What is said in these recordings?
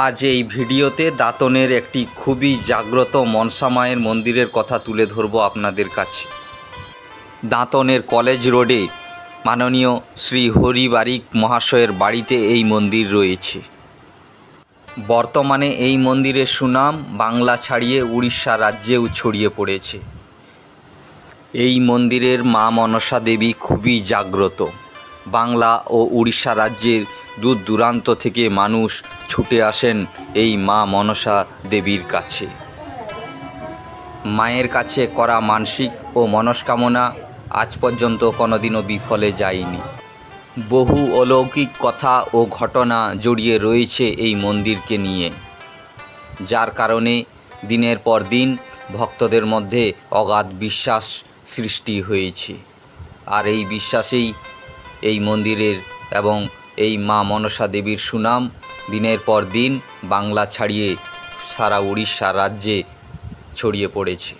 আজ এই ভিডিওতে দাঁতনের একটি খুবই জাগ্রত মনসা মায়ের মন্দিরের কথা তুলে ধরব আপনাদের কাছে। দাঁতনের কলেজ রোডে মাননীয় শ্রী হরি বারিক মহাশয়ের বাড়িতে এই মন্দির রয়েছে। বর্তমানে এই মন্দিরের সুনাম বাংলা ছাড়িয়ে উড়িষ্যা রাজ্যেও ছড়িয়ে পড়েছে। এই মন্দিরের মা মনসা দেবী খুবই জাগ্রত। বাংলা ও উড়িষ্যা রাজ্যের দূর দূরান্ত থেকে মানুষ ছুটে আসেন এই মা মনসা দেবীর কাছে। মায়ের কাছে করা মানসিক ও মনস্কামনা আজ পর্যন্ত কোনোদিনও বিফলে যায়নি। বহু অলৌকিক কথা ও ঘটনা জড়িয়ে রয়েছে এই মন্দিরকে নিয়ে, যার কারণে দিনের পর দিন ভক্তদের মধ্যে অগাধ বিশ্বাস সৃষ্টি হয়েছে। আর এই বিশ্বাসেই এই মন্দিরের এবং এই মা মনসা দেবীর সুনাম দিনের পর দিন বাংলা ছাড়িয়ে সারা উড়িষ্যা রাজ্যে ছড়িয়ে পড়েছে।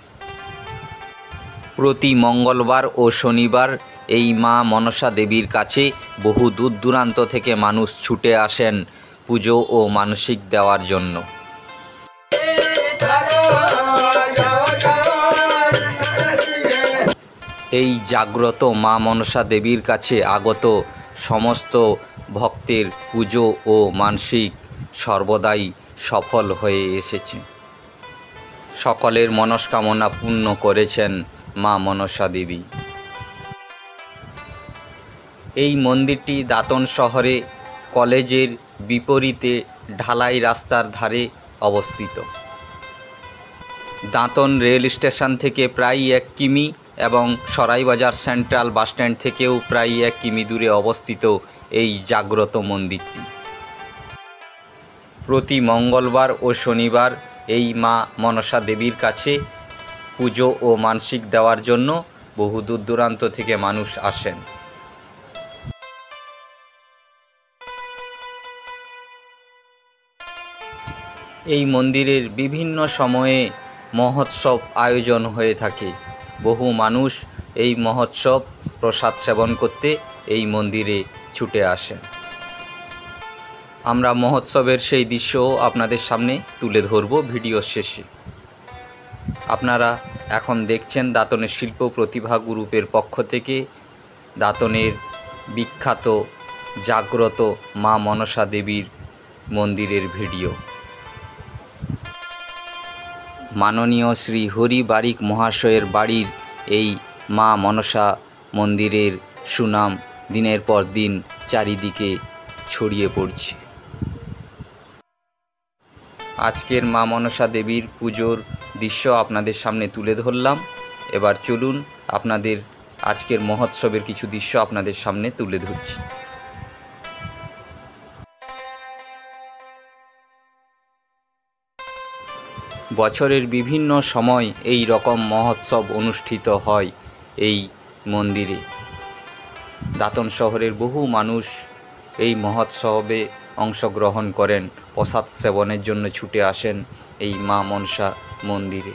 প্রতি মঙ্গলবার ও শনিবার এই মা মনসা দেবীর কাছে বহু দূর দূরান্ত থেকে মানুষ ছুটে আসেন পুজো ও মানসিক দেওয়ার জন্য। এই জাগ্রত মা মনসা দেবীর কাছে আগত সমস্ত ভক্তের পুজো ও মানসিক সর্বদাই সফল হয়ে এসেছে। সকলের মনস্কামনা পূর্ণ করেছেন মা মনসা দেবী। এই মন্দিরটি দাঁতন শহরে কলেজের বিপরীতে ঢালাই রাস্তার ধারে অবস্থিত। দাঁতন রেল স্টেশন থেকে প্রায় 1 কিমি এবং সরাইবাজার সেন্ট্রাল বাসস্ট্যান্ড থেকেও প্রায় 1 কিমি দূরে অবস্থিত এই জাগ্রত মন্দিরটি। প্রতি মঙ্গলবার ও শনিবার এই মা মনসা দেবীর কাছে পুজো ও মানসিক দেওয়ার জন্য বহু দূর দূরান্ত থেকে মানুষ আসেন। এই মন্দিরের বিভিন্ন সময়ে মহোৎসব আয়োজন হয়ে থাকে। বহু মানুষ এই মহোৎসব প্রসাদ সেবন করতে এই মন্দিরে ছুটে আসেন। আমরা মহোৎসবের সেই দৃশ্যও আপনাদের সামনে তুলে ধরব ভিডিওর শেষে। আপনারা এখন দেখছেন দাঁতনের শিল্প প্রতিভা গ্রুপের পক্ষ থেকে দাঁতনের বিখ্যাত জাগ্রত মা মনসা দেবীর মন্দিরের ভিডিও। মাননীয় শ্রী হরি বারিক মহাশয়ের বাড়ির এই মা মনসা মন্দিরের সুনাম দিনের পর দিন চারিদিকে ছড়িয়ে পড়ছে। আজকের মা মনসা দেবীর পুজোর দৃশ্য আপনাদের সামনে তুলে ধরলাম। এবার চলুন আপনাদের আজকের মহোৎসবের কিছু দৃশ্য আপনাদের সামনে তুলে ধরছি। বছরের বিভিন্ন সময় এই রকম মহোৎসব অনুষ্ঠিত হয় এই মন্দিরে। দাঁতন শহরের বহু মানুষ এই মহোৎসবে অংশগ্রহণ করেন, প্রসাদ সেবনের জন্য ছুটে আসেন এই মা মনসা মন্দিরে।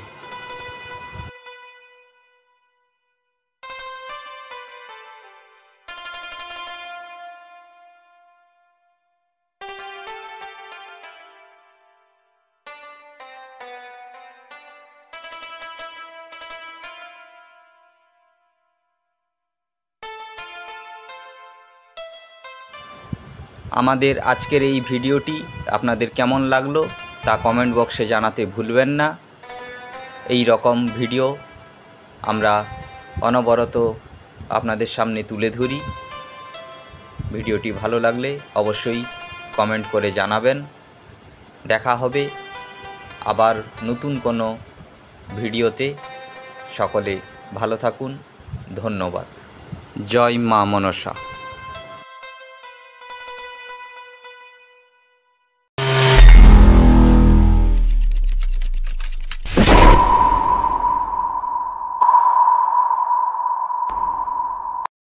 আমাদের আজকের এই ভিডিওটি আপনাদের কেমন লাগলো তা কমেন্ট বক্সে জানাতে ভুলবেন না। এই রকম ভিডিও আমরা অনবরত আপনাদের সামনে তুলে ধরি। ভিডিওটি ভালো লাগলে অবশ্যই কমেন্ট করে জানাবেন। দেখা হবে আবার নতুন কোনো ভিডিওতে। সকলে ভালো থাকুন। ধন্যবাদ। জয় মা মনসা।